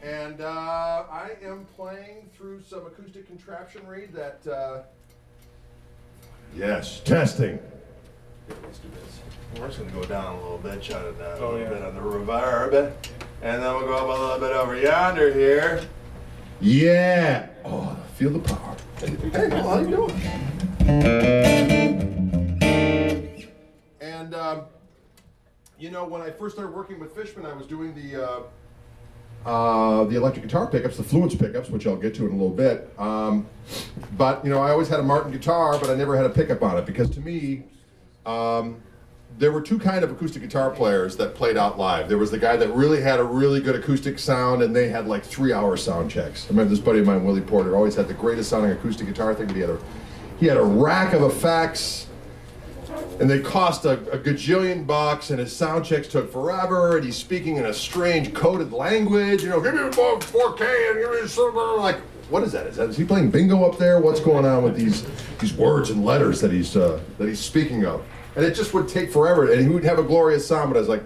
And I am playing through some acoustic contraptionry that, yes, testing. Let's do this. We're just going to go down a little bit, shut it down a little bit on the reverb. And then we'll go up a little bit over yonder here. Yeah. Oh, feel the power. Hey, how you doing? And, you know, when I first started working with FISHMAN, I was doing the electric guitar pickups, the Fluence pickups, which I'll get to in a little bit. But, you know, I always had a Martin guitar, but I never had a pickup on it because to me, there were two kind of acoustic guitar players that played out live. There was the guy that really had a really good acoustic sound, and they had like 3-hour sound checks. I remember this buddy of mine, Willie Porter, always had the greatest sounding acoustic guitar thing, but he had a rack of effects, and they cost a gajillion bucks, and his sound checks took forever, and he's speaking in a strange coded language, you know, give me a 4K and give me something like, what is that? Is he playing bingo up there? What's going on with these words and letters that he's speaking of? And it just would take forever, and he would have a glorious sound, but I was like,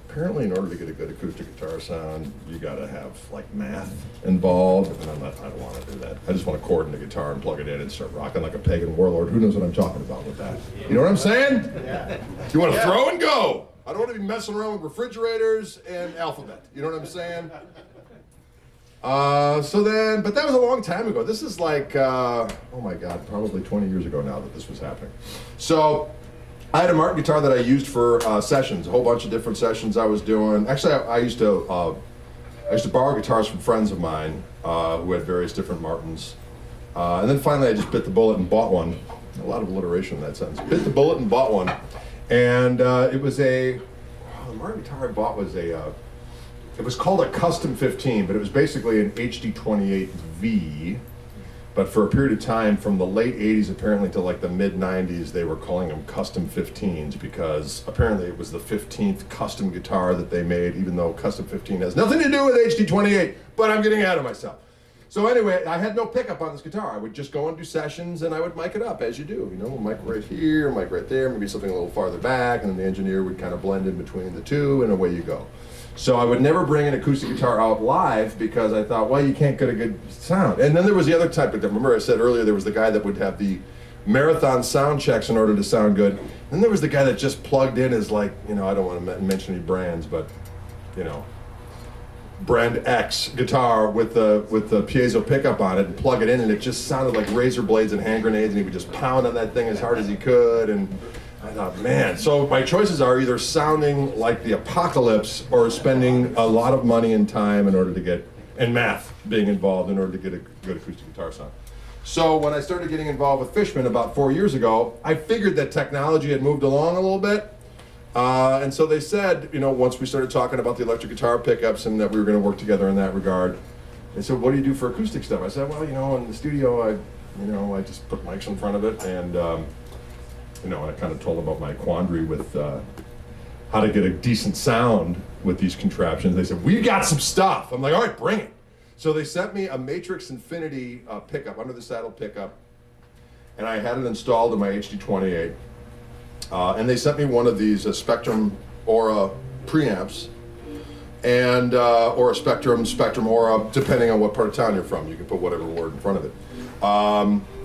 apparently in order to get a good acoustic guitar sound, you gotta have like math involved, and I don't wanna do that. I just want to chord in the guitar and plug it in and start rocking like a pagan warlord. Who knows what I'm talking about with that? You know what I'm saying? Yeah. You wanna throw and go. I don't wanna be messing around with refrigerators and alphabet. You know what I'm saying? But that was a long time ago. This is like, oh my God, probably 20 years ago now that this was happening. So, I had a Martin guitar that I used for sessions, a whole bunch of different sessions I was doing. Actually, I used to borrow guitars from friends of mine who had various different Martins. And then finally I just bit the bullet and bought one. A lot of alliteration in that sentence. Bit the bullet and bought one. And it was the Martin guitar I bought was it was called a Custom 15, but it was basically an HD28V. But for a period of time, from the late 80s apparently to like the mid 90s, they were calling them Custom 15s because apparently it was the 15th custom guitar that they made, even though Custom 15 has nothing to do with HD28, but I'm getting ahead of myself. So anyway, I had no pickup on this guitar. I would just go and do sessions and I would mic it up as you do. You know, mic right here, mic right there, maybe something a little farther back, and then the engineer would kind of blend in between the two, and away you go. So I would never bring an acoustic guitar out live because I thought, well, you can't get a good sound. And then there was the other type of, remember I said earlier, there was the guy that would have the marathon sound checks in order to sound good. And then there was the guy that just plugged in as like, you know, I don't want to mention any brands, but, you know, brand X guitar with the piezo pickup on it and plug it in, and it just sounded like razor blades and hand grenades, and he would just pound on that thing as hard as he could. And I thought, man, so my choices are either sounding like the apocalypse or spending a lot of money and time in order to get, and math being involved in order to get a good acoustic guitar sound. So when I started getting involved with FISHMAN about 4 years ago, I figured that technology had moved along a little bit. And so they said, you know, once we started talking about the electric guitar pickups and that we were going to work together in that regard, they said, what do you do for acoustic stuff? I said, well, you know, in the studio, I just put mics in front of it, and you know, I kind of told them about my quandary with how to get a decent sound with these contraptions. They said, we got some stuff. I'm like, all right, bring it. So they sent me a Matrix Infinity pickup, under the saddle pickup, and I had it installed in my HD28. And they sent me one of these Spectrum Aura preamps, and or a Spectrum Aura, depending on what part of town you're from. You can put whatever word in front of it.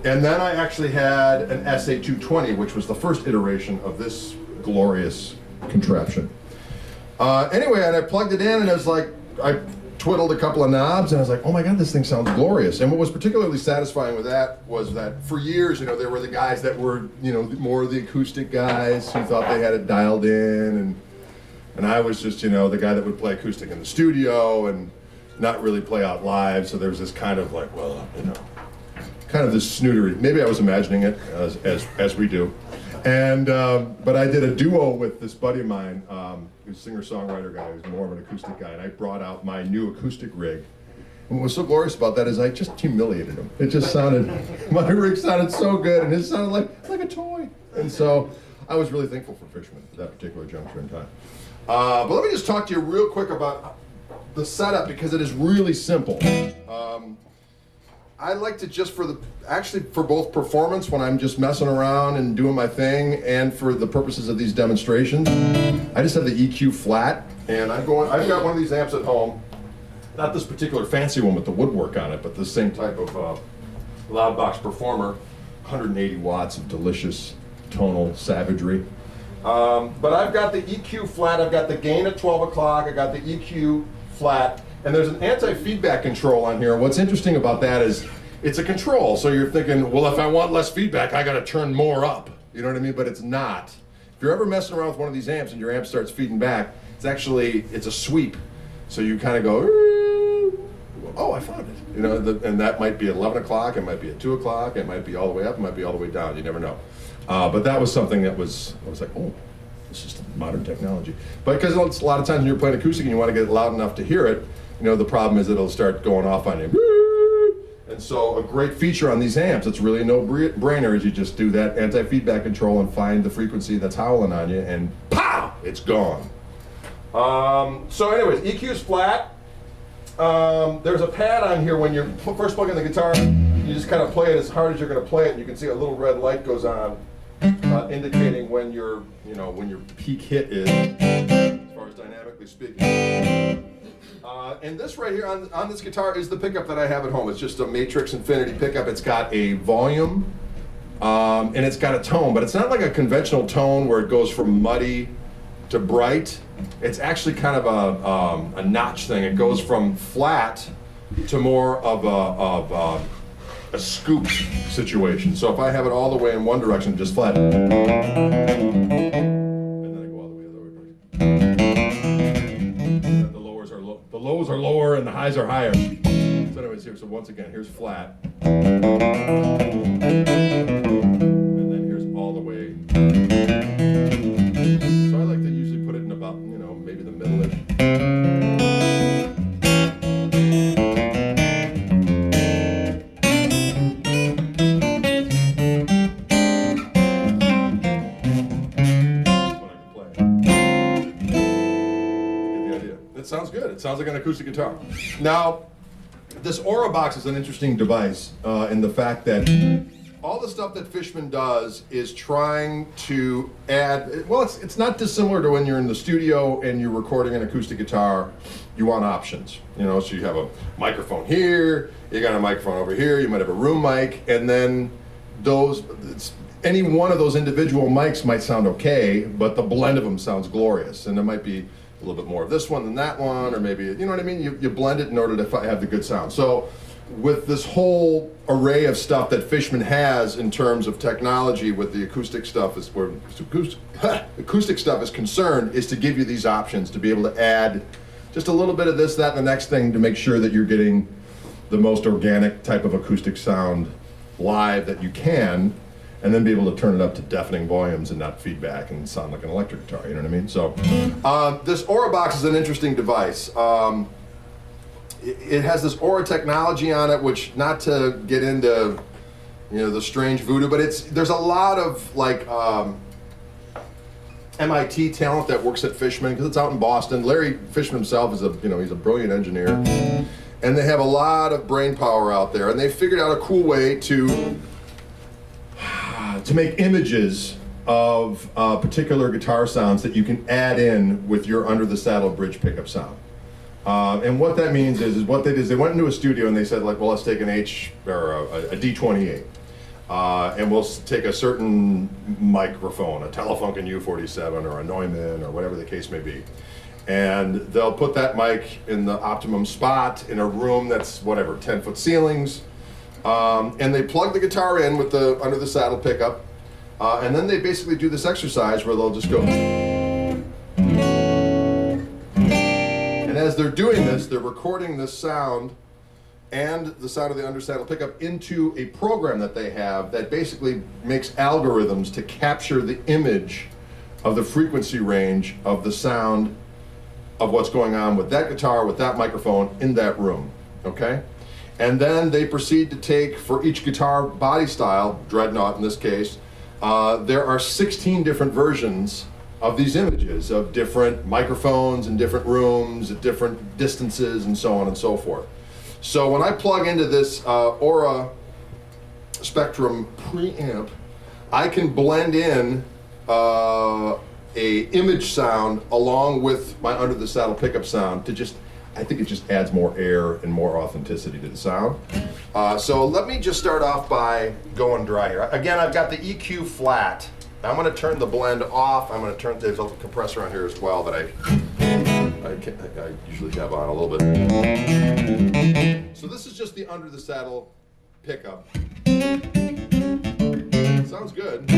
And then I actually had an SA220, which was the first iteration of this glorious contraption. Anyway, and I plugged it in, and it was like, I twiddled a couple of knobs, and I was like, oh my God, this thing sounds glorious. And what was particularly satisfying with that was that for years, you know, there were the guys that were, you know, more the acoustic guys who thought they had it dialed in, and I was just, you know, the guy that would play acoustic in the studio and not really play out live. So there was this kind of like, well, you know, kind of this snootery. Maybe I was imagining it as we do. And but I did a duo with this buddy of mine, who's a singer-songwriter guy, who's more of an acoustic guy, and I brought out my new acoustic rig. And what was so glorious about that is I just humiliated him. It just sounded, my rig sounded so good, and it sounded like a toy. And so I was really thankful for FISHMAN at that particular juncture in time. But let me just talk to you real quick about the setup, because it is really simple. I like to just actually for both performance when I'm just messing around and doing my thing, and for the purposes of these demonstrations, I just have the EQ flat, and I've got one of these amps at home, Not this particular fancy one with the woodwork on it, but the same type of Loudbox Performer, 180 watts of delicious tonal savagery. But I've got the EQ flat, I've got the gain at 12 o'clock, I got the EQ flat, and there's an anti-feedback control on here. What's interesting about that is it's a control, so you're thinking, well, if I want less feedback, I gotta turn more up. You know what I mean? But it's not. If you're ever messing around with one of these amps and your amp starts feeding back, it's a sweep. So you kind of go, oh, I found it. You know, and that might be at 11 o'clock, it might be at 2 o'clock, it might be all the way up, it might be all the way down, you never know. But that was something that I was like, oh, this is modern technology. But because a lot of times when you're playing acoustic and you want to get it loud enough to hear it, you know, the problem is it'll start going off on you. And so a great feature on these amps, it's really a no-brainer, is you just do that anti-feedback control and find the frequency that's howling on you, and pow, it's gone. So anyways, EQ's flat. There's a pad on here when you're first plugging the guitar, you just kind of play it as hard as you're going to play it, and you can see a little red light goes on, indicating when your peak hit is, as far as dynamically speaking. And this right here on this guitar is the pickup that I have at home. It's just a Matrix Infinity pickup. It's got a volume, and it's got a tone, but it's not like a conventional tone where it goes from muddy to bright. It's actually kind of a notch thing. It goes from flat to more of a scoop situation. So if I have it all the way in one direction, just flat, and then I go all the way the other way. And the lows are lower and the highs are higher. So anyways, here. So once again, here's flat, and then here's all the way. So I like to usually put it in about, you know, maybe the middle-ish. It sounds good. It sounds like an acoustic guitar. Now, this Aura box is an interesting device in the fact that all the stuff that Fishman does is trying to add, well, it's not dissimilar to when you're in the studio and you're recording an acoustic guitar. You want options, you know, so you have a microphone here, you got a microphone over here, you might have a room mic, and then any one of those individual mics might sound okay, but the blend of them sounds glorious, and there might be a little bit more of this one than that one, or maybe, you know what I mean? You blend it in order to have the good sound. So with this whole array of stuff that Fishman has in terms of technology with the acoustic stuff, acoustic stuff is concerned, is to give you these options to be able to add just a little bit of this, that, and the next thing to make sure that you're getting the most organic type of acoustic sound live that you can, and then be able to turn it up to deafening volumes and not feedback and sound like an electric guitar, you know what I mean? So this Aura box is an interesting device. It has this Aura technology on it, which, not to get into, you know, the strange voodoo, but there's a lot of like MIT talent that works at Fishman, because it's out in Boston. Larry Fishman himself is he's a brilliant engineer, and they have a lot of brain power out there, and they figured out a cool way to make images of particular guitar sounds that you can add in with your under the saddle bridge pickup sound. And what that means is what they did is they went into a studio and they said, like, well, let's take an H or a D28, and we'll take a certain microphone, a Telefunken U47 or a Neumann or whatever the case may be, and they'll put that mic in the optimum spot in a room that's whatever 10-foot ceilings. And they plug the guitar in with the under the saddle pickup, and then they basically do this exercise where they'll just go. And as they're doing this, they're recording this sound and the sound of the under saddle pickup into a program that they have that basically makes algorithms to capture the image of the frequency range of the sound of what's going on with that guitar, with that microphone in that room, okay? And then they proceed to take, for each guitar body style, Dreadnought in this case, there are 16 different versions of these images of different microphones in different rooms at different distances and so on and so forth. So when I plug into this Aura Spectrum preamp, I can blend in a image sound along with my under the saddle pickup sound to just I think it just adds more air and more authenticity to the sound. So let me just start off by going dry here. Again, I've got the EQ flat. I'm going to turn the blend off. I'm going to turn, there's a compressor on here as well that I usually have on a little bit. So this is just the under the saddle pickup. Sounds good.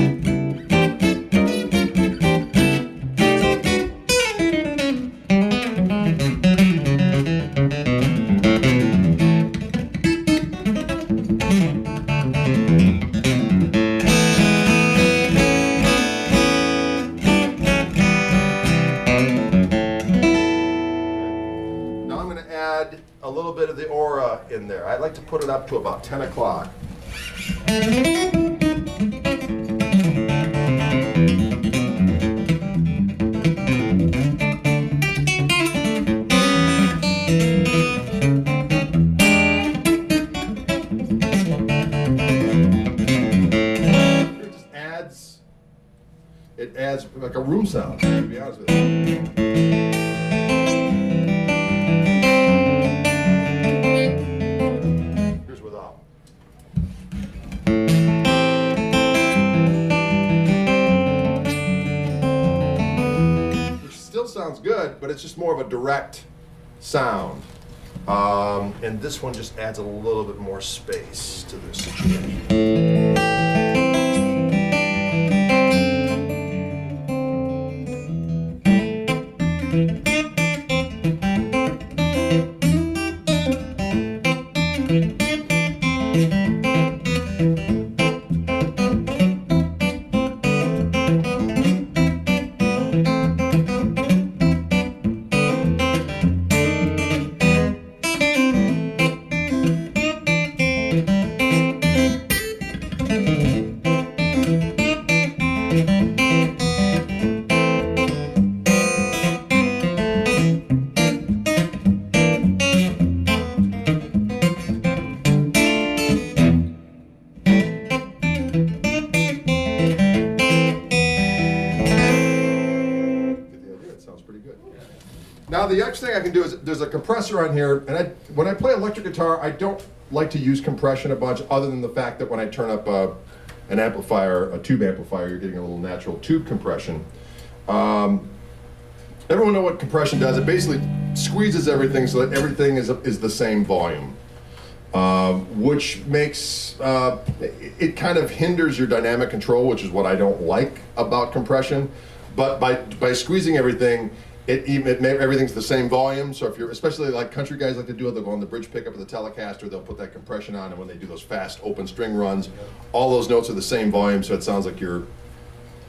A little bit of the aura in there. I like to put it up to about 10 o'clock. It adds like a room sound, to be honest with you. Sounds good, but it's just more of a direct sound. And this one just adds a little bit more space to this situation. Now the next thing I can do is there's a compressor on here, and when I play electric guitar, I don't like to use compression a bunch, other than the fact that when I turn up an amplifier, a tube amplifier, you're getting a little natural tube compression. Everyone know what compression does. It basically squeezes everything so that everything is the same volume, which makes it kind of hinders your dynamic control, which is what I don't like about compression. But by squeezing everything, everything's the same volume. So if you're, especially like country guys like to do it, they'll go on the bridge pickup of the Telecaster, they'll put that compression on, and when they do those fast open string runs, all those notes are the same volume, so it sounds like you're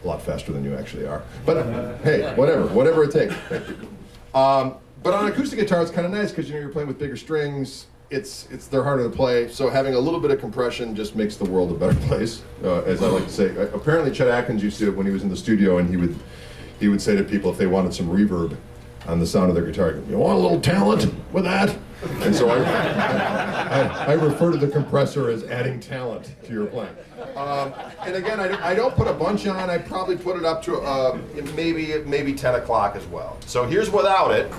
a lot faster than you actually are. But hey, whatever it takes. Thank you. But on acoustic guitar, it's kind of nice because you're playing with bigger strings. They're harder to play, so having a little bit of compression just makes the world a better place, as I like to say. Apparently, Chet Atkins used to, when he was in the studio, and he would say to people if they wanted some reverb on the sound of their guitar, you want a little talent with that? And so I refer to the compressor as adding talent to your playing. And again, I don't put a bunch on. I probably put it up to maybe 10 o'clock as well. So here's without it.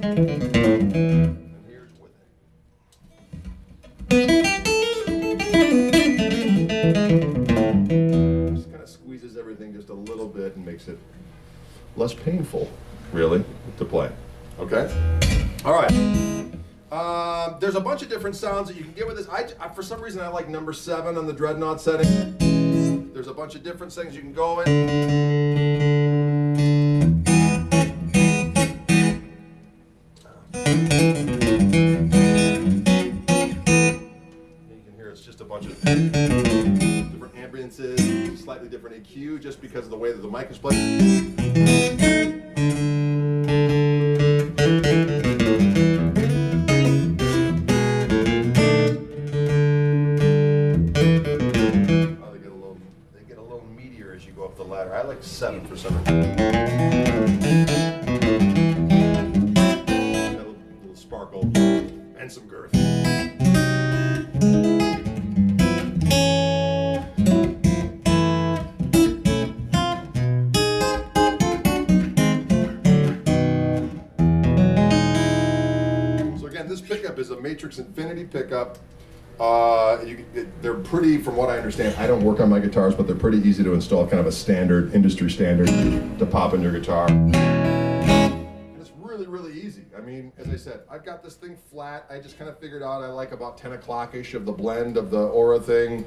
And here's with it. Just kind of squeezes everything just a little bit and makes it less painful, really, to play. Okay? All right. There's a bunch of different sounds that you can get with this. For some reason, I like number 7 on the Dreadnought setting. There's a bunch of different things you can go in. You can hear it's just a bunch of different ambiances, slightly different EQ, just because of the way that the mic is played. They get a little meatier as you go up the ladder. I like 7 for some reason. A little sparkle and some girth. again, this pickup is a Matrix Infinity pickup. They're pretty, from what I understand, I don't work on my guitars, but they're pretty easy to install, kind of a standard, industry standard to pop in your guitar. And it's really, really easy. I mean, as I said, I've got this thing flat. I just kind of figured out I like about 10 o'clock-ish of the blend of the Aura thing,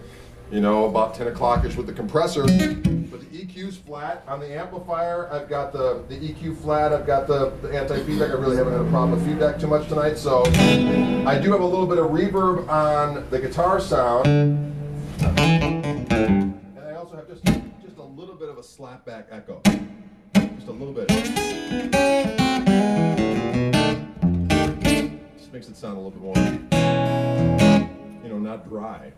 you know, about 10 o'clock-ish with the compressor. But the EQ's flat. On the amplifier, I've got the EQ flat. I've got the anti-feedback. I really haven't had a problem with feedback too much tonight. So I do have a little bit of reverb on the guitar sound. And I also have just a little bit of a slapback echo. Just a little bit. Just makes it sound a little bit more, you know, not dry.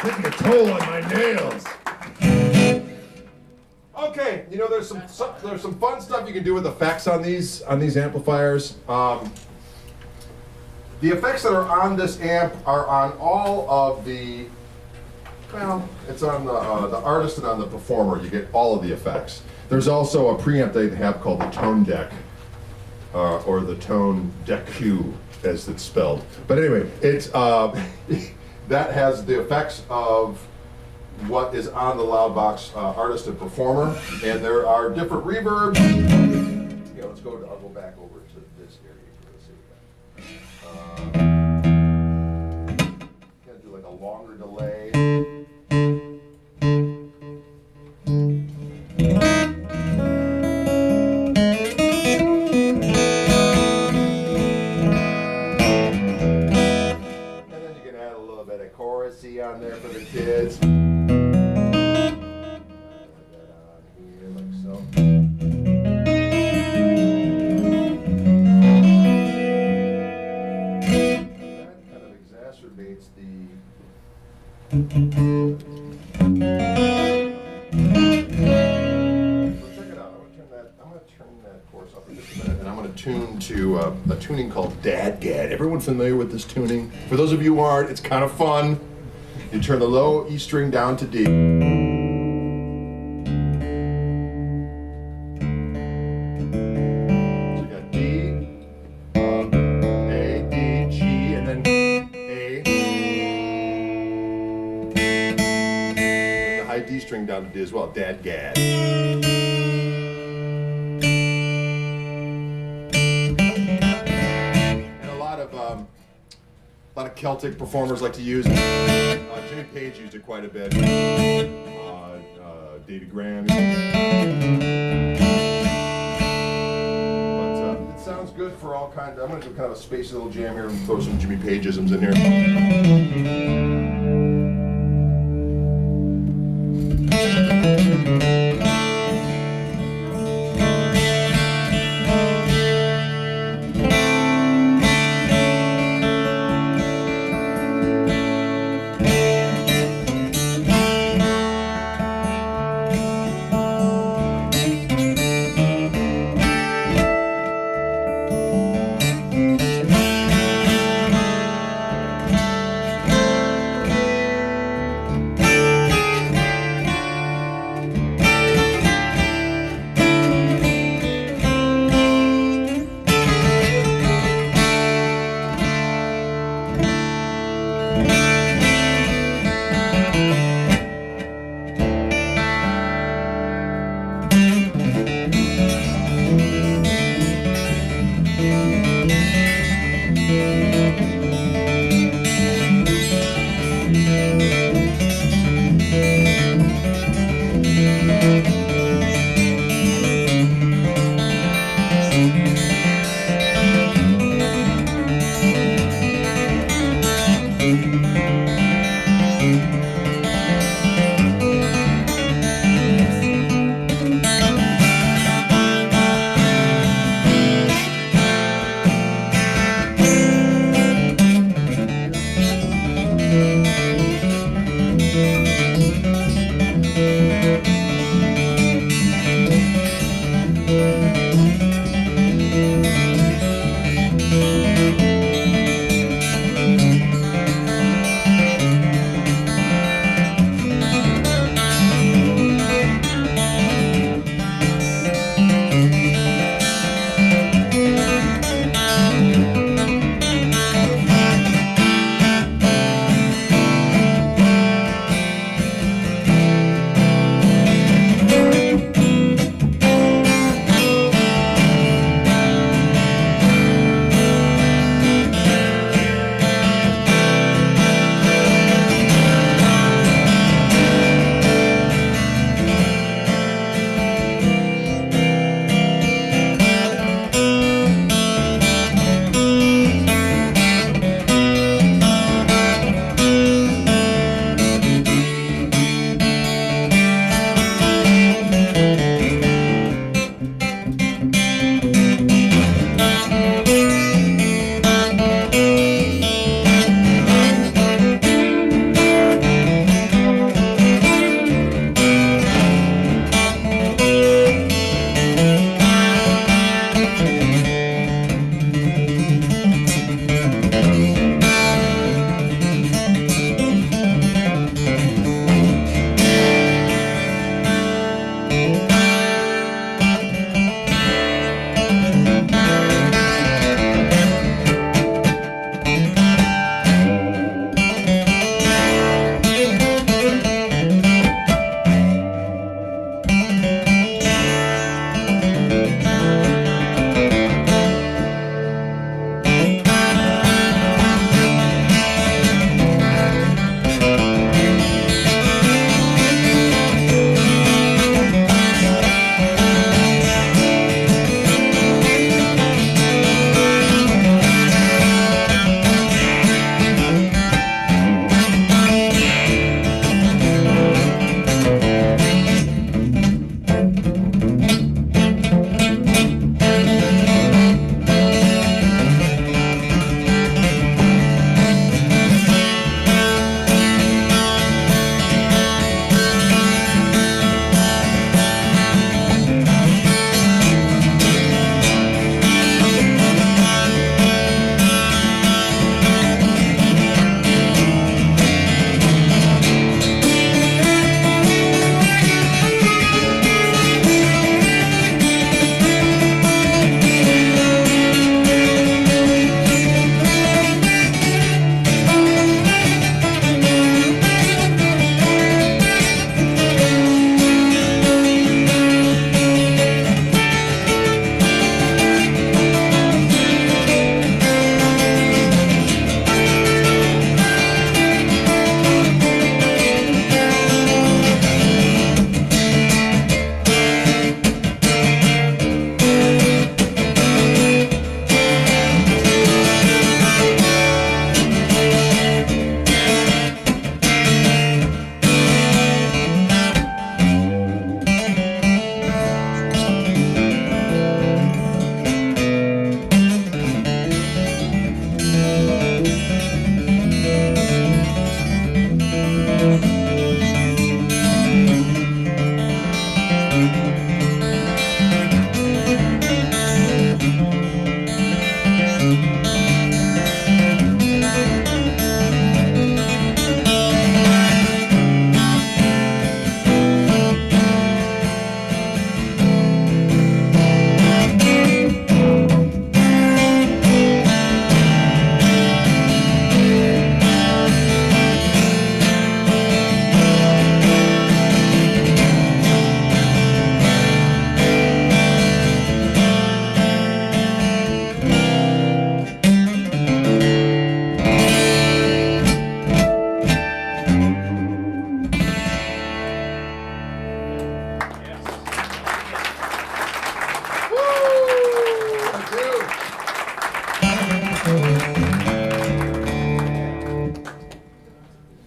Taking a toll on my nails. Okay, you know there's some fun stuff you can do with effects on these amplifiers. The effects that are on this amp are on all of the, well, it's on the artist and on the performer. You get all of the effects. There's also a preamp they have called the tone deck. or the tone DEQ as it's spelled. But anyway, it's that has the effects of what is on the Loudbox artist and performer, and there are different reverbs. Yeah, let's go. I'll go back over to this area. Let's see what we got. Gonna do like a longer delay. Chorusy on there for the kids. Put that on here like so. That kind of exacerbates the. So check it out. I'm going to turn that chorus up in just a minute, and I'm going to tune to a tuning called Dadgad. Everyone familiar with this tuning? For those of you who aren't, it's kind of fun. You turn the low E string down to D. So you got D, A, D, G, and then A. And the high D string down to D as well, Dadgad. And a lot of Celtic performers like to use it. Jimmy Page used it quite a bit. Davy Graham. But it sounds good for all kinds. I'm going to do kind of a spacey little jam here and throw some Jimmy Page-isms in here.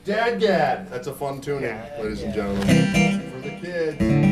Dadgad. That's a fun tuning, ladies and gentlemen. For the kids.